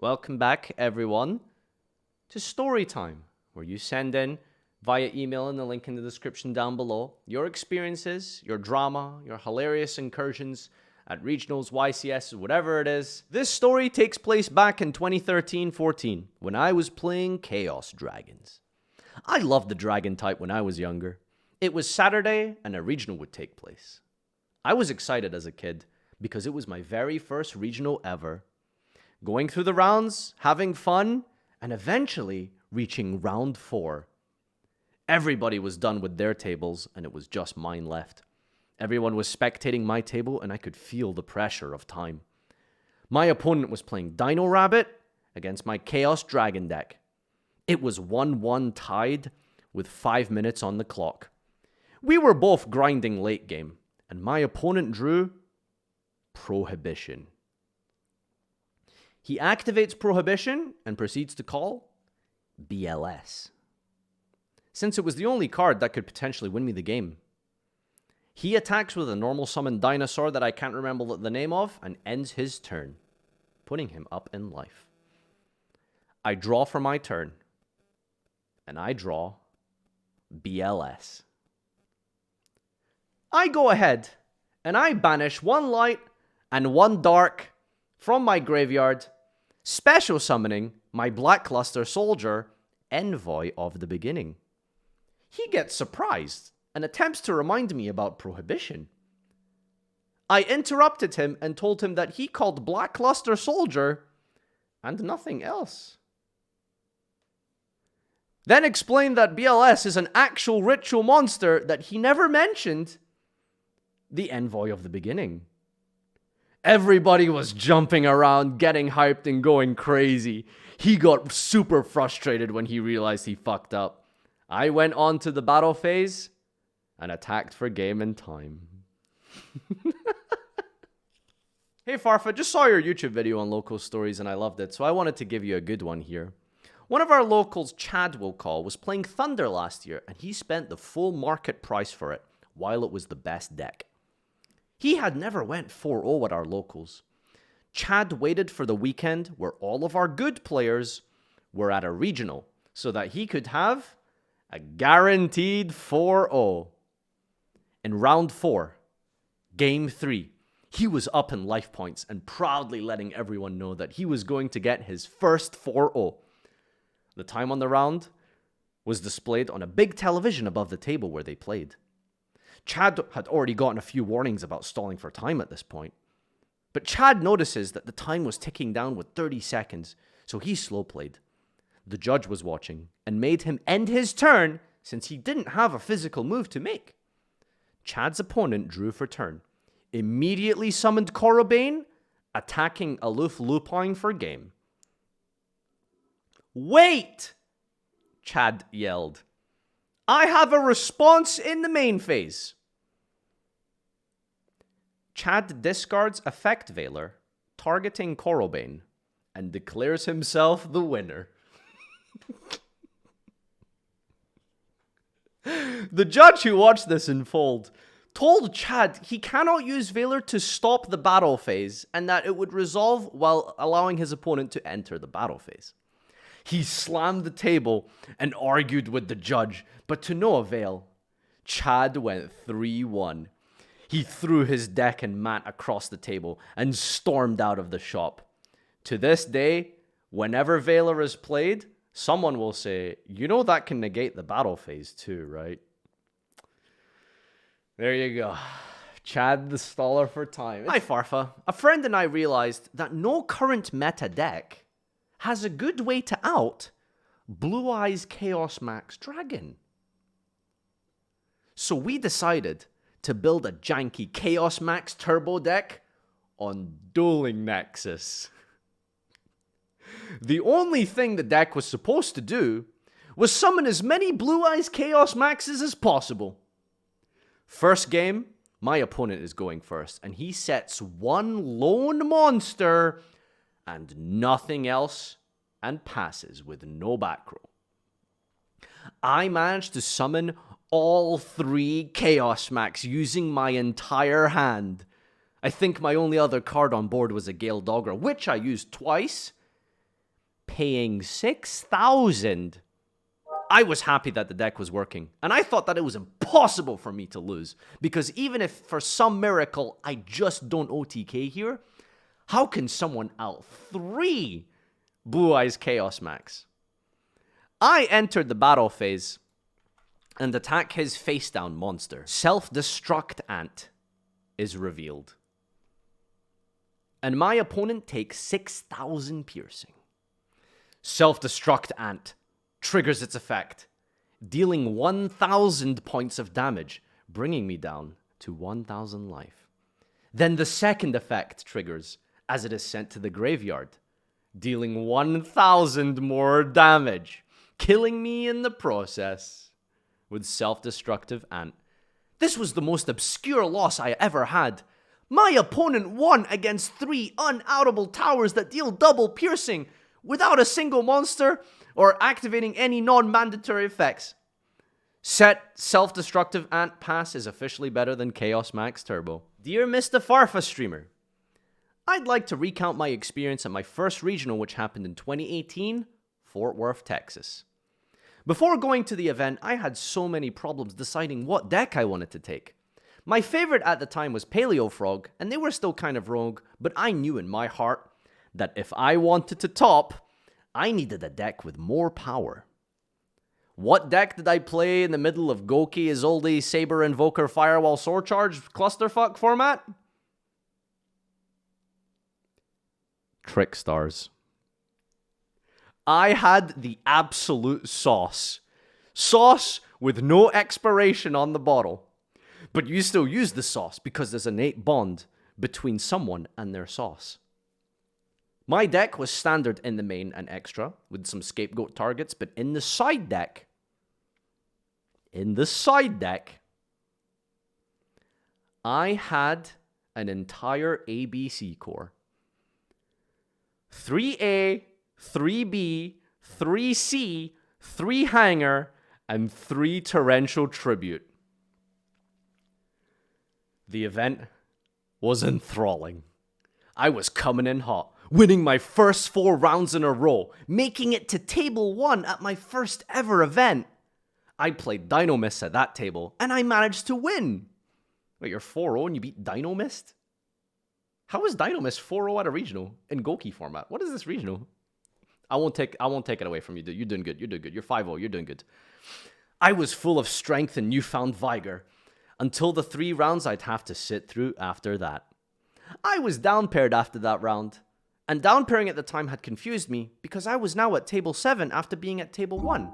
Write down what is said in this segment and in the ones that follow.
Welcome back, everyone, to Story Time, where you send in via email in the link in the description down below your experiences, your drama, your hilarious incursions at regionals, YCS, whatever it is. This story takes place back in 2013-14 when I was playing Chaos Dragons. I loved the dragon type when I was younger. It was Saturday and a regional would take place. I was excited as a kid because it was my very first regional ever. Going through the rounds, having fun, and eventually reaching round 4. Everybody was done with their tables, and it was just mine left. Everyone was spectating my table, and I could feel the pressure of time. My opponent was playing Dino Rabbit against my Chaos Dragon deck. It was 1-1 tied with 5 minutes on the clock. We were both grinding late game, and my opponent drew Prohibition. He activates Prohibition and proceeds to call BLS. Since it was the only card that could potentially win me the game. He attacks with a normal summon dinosaur that I can't remember the name of and ends his turn, putting him up in life. I draw for my turn, and I draw BLS. I go ahead, and I banish 1 light and 1 dark from my graveyard, special summoning my Blackluster Soldier, Envoy of the Beginning. He gets surprised and attempts to remind me about Prohibition. I interrupted him and told him that he called Blackluster Soldier and nothing else. Then explained that BLS is an actual ritual monster that he never mentioned, the Envoy of the Beginning. Everybody was jumping around, getting hyped and going crazy. He got super frustrated when he realized he fucked up. I went on to the battle phase and attacked for game and time. Hey Farfa, just saw your YouTube video on local stories and I loved it, so I wanted to give you a good one here. One of our locals, Chad will call, was playing Thunder last year and he spent the full market price for it while it was the best deck. He had never went 4-0 at our locals. Chad waited for the weekend where all of our good players were at a regional so that he could have a guaranteed 4-0. In round 4, game 3, he was up in life points and proudly letting everyone know that he was going to get his first 4-0. The time on the round was displayed on a big television above the table where they played. Chad had already gotten a few warnings about stalling for time at this point. But Chad notices that the time was ticking down with 30 seconds, so he slow played. The judge was watching and made him end his turn since he didn't have a physical move to make. Chad's opponent drew for turn, immediately summoned Corobane, attacking Aloof Lupine for game. "Wait!" Chad yelled. "I have a response in the main phase." Chad discards Effect Veiler, targeting Corobane, and declares himself the winner. The judge who watched this unfold told Chad he cannot use Veiler to stop the battle phase and that it would resolve while allowing his opponent to enter the battle phase. He slammed the table and argued with the judge, but to no avail. Chad went 3-1. He threw his deck and mat across the table and stormed out of the shop. To this day, whenever Veiler is played, someone will say, "You know that can negate the battle phase too, right?" There you go. Chad the staller for time. Hi Farfa. A friend and I realized that no current meta deck has a good way to out Blue Eyes Chaos Max Dragon. So we decided to build a janky Chaos Max Turbo deck on Dueling Nexus. The only thing the deck was supposed to do was summon as many Blue Eyes Chaos Maxes as possible. First game, my opponent is going first, and he sets 1 lone monster and nothing else, and passes with no back row. I managed to summon all 3 Chaos Max using my entire hand. I think my only other card on board was a Gale Dogger, which I used twice, paying 6,000. I was happy that the deck was working, and I thought that it was impossible for me to lose, because even if for some miracle I just don't OTK here, how can someone out 3 Blue Eyes Chaos Max? I entered the battle phase and attack his face down monster. Self-destruct Ant is revealed. And my opponent takes 6,000 piercing. Self-destruct Ant triggers its effect, dealing 1,000 points of damage, bringing me down to 1,000 life. Then the second effect triggers as it is sent to the graveyard, dealing 1,000 more damage, killing me in the process with self-destructive Ant. This was the most obscure loss I ever had. My opponent won against 3 unoutable towers that deal double piercing without a single monster or activating any non-mandatory effects. Set self-destructive Ant pass is officially better than Chaos Max Turbo. Dear Mr. Farfa streamer, I'd like to recount my experience at my first regional, which happened in 2018, Fort Worth, Texas. Before going to the event, I had so many problems deciding what deck I wanted to take. My favorite at the time was Paleo Frog, and they were still kind of rogue, but I knew in my heart that if I wanted to top, I needed a deck with more power. What deck did I play in the middle of Goki, Isolde, Saber, Invoker, Firewall, Sword Charge, Clusterfuck format? Trickstars. I had the absolute sauce. Sauce with no expiration on the bottle. But you still use the sauce because there's an innate bond between someone and their sauce. My deck was standard in the main and extra, with some scapegoat targets, but in the side deck, I had an entire ABC core. 3A, 3B, 3C, 3 Hanger, and 3 Torrential Tribute. The event was enthralling. I was coming in hot, winning my first 4 rounds in a row, making it to table 1 at my first ever event. I played Dino Mist at that table, and I managed to win. Wait, you're 4-0 and you beat Dino Mist? How is Dino Mist 4-0 at a regional in Goki format? What is this regional? I won't take it away from you, dude. You're doing good. You're doing good. You're 5-0. You're doing good. I was full of strength and newfound vigor until the 3 rounds I'd have to sit through after that. I was down paired after that round, and down pairing at the time had confused me because I was now at table 7 after being at table 1.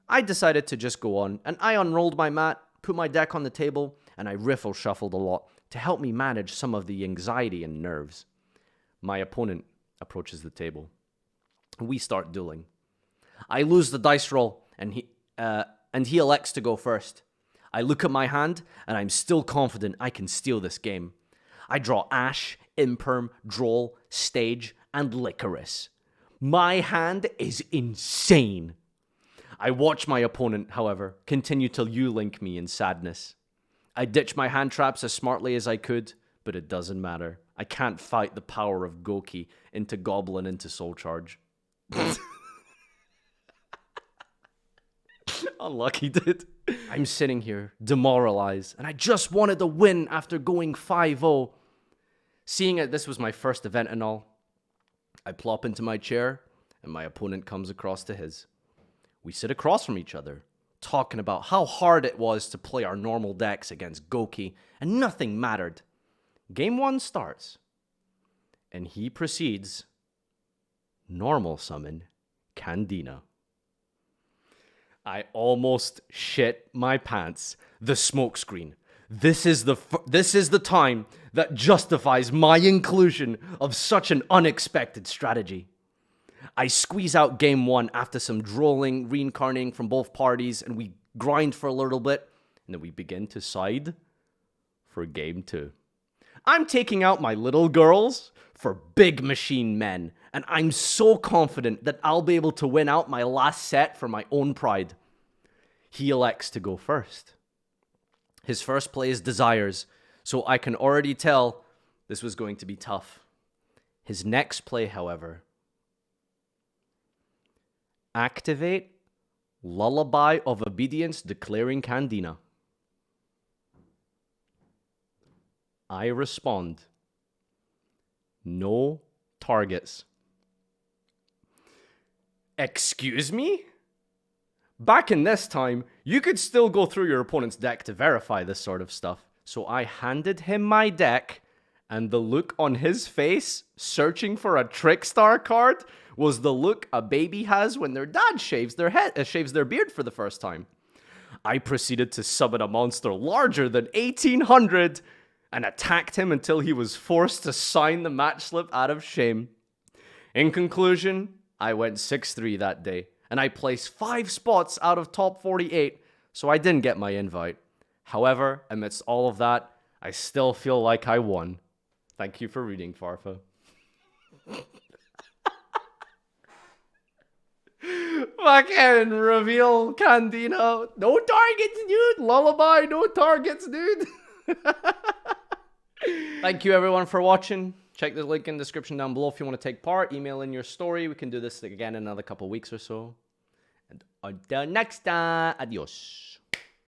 I decided to just go on, and I unrolled my mat, put my deck on the table, and I riffle shuffled a lot to help me manage some of the anxiety and nerves. My opponent approaches the table. We start dueling. I lose the dice roll, and he elects to go first. I look at my hand, and I'm still confident I can steal this game. I draw Ash, Imperm, Droll, Stage, and Licorice. My hand is insane. I watch my opponent, however, continue to U-link me in sadness. I ditch my hand traps as smartly as I could, but it doesn't matter. I can't fight the power of Goki into Goblin into Soul Charge. Unlucky, dude. I'm sitting here, demoralized, and I just wanted to win after going 5-0. Seeing that this was my first event and all, I plop into my chair, and my opponent comes across to his. We sit across from each other, talking about how hard it was to play our normal decks against Goki, and nothing mattered. Game 1 starts, and he proceeds normal summon Candina. I almost shit my pants. The smokescreen. This is the time that justifies my inclusion of such an unexpected strategy. I squeeze out game 1 after some drolling, reincarnating from both parties, and we grind for a little bit, and then we begin to side for game 2. I'm taking out my little girls for big machine men, and I'm so confident that I'll be able to win out my last set for my own pride. He elects to go first. His first play is Desires, so I can already tell this was going to be tough. His next play, however, Activate Lullaby of Obedience declaring Candina. I respond, no targets. Excuse me? Back in this time, you could still go through your opponent's deck to verify this sort of stuff. So I handed him my deck, and the look on his face, searching for a Trickstar card, was the look a baby has when their dad shaves their beard for the first time. I proceeded to summon a monster larger than 1800 and attacked him until he was forced to sign the match slip out of shame. In conclusion, I went 6-3 that day, and I placed 5 spots out of top 48, so I didn't get my invite. However, amidst all of that, I still feel like I won. Thank you for reading, Farfa. Fucking reveal Candina. No targets, dude. Lullaby, no targets, dude. Thank you, everyone, for watching. Check the link in the description down below if you want to take part. Email in your story. We can do this again in another couple weeks or so. And until next time, adios.